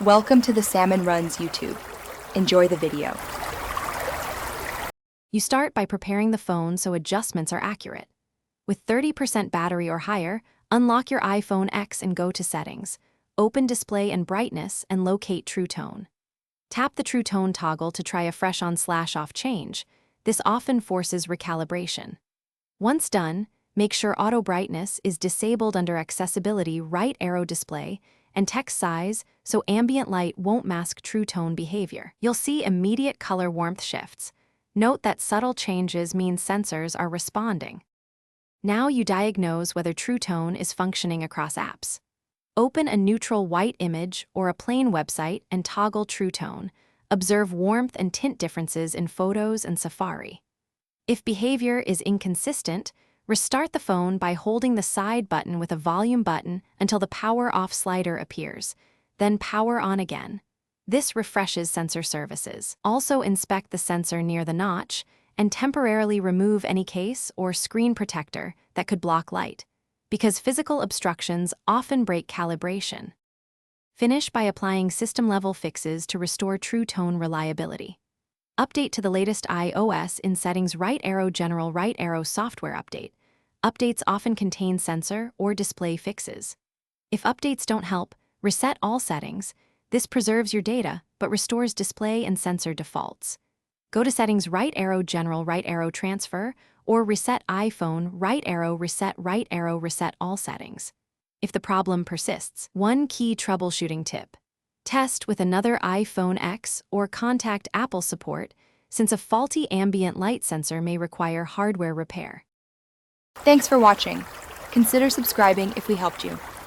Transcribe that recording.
Welcome to the Salmon Runs YouTube. Enjoy the video. You start by preparing the phone so adjustments are accurate. With 30% battery or higher, unlock your iPhone X and go to Settings. Open Display and Brightness and locate True Tone. Tap the True Tone toggle to try a fresh on/off change. This often forces recalibration. Once done, make sure Auto Brightness is disabled under Accessibility right arrow display and text size so ambient light won't mask True Tone behavior. You'll see immediate color warmth shifts. Note that subtle changes mean sensors are responding. Now you diagnose whether True Tone is functioning across apps. Open a neutral white image or a plain website and toggle True Tone. Observe warmth and tint differences in Photos and Safari. If behavior is inconsistent, restart the phone by holding the side button with a volume button until the power off slider appears, then power on again. This refreshes sensor services. Also inspect the sensor near the notch and temporarily remove any case or screen protector that could block light, because physical obstructions often break calibration. Finish by applying system-level fixes to restore True Tone reliability. Update to the latest iOS in Settings right arrow General right arrow Software Update. Updates often contain sensor or display fixes. If updates don't help, reset all settings. This preserves your data but restores display and sensor defaults. Go to Settings right arrow General right arrow Transfer or Reset iPhone right arrow reset all settings. If the problem persists, one key troubleshooting tip. Test with another iPhone X or contact Apple support, since a faulty ambient light sensor may require hardware repair. Thanks for watching. Consider subscribing if we helped you.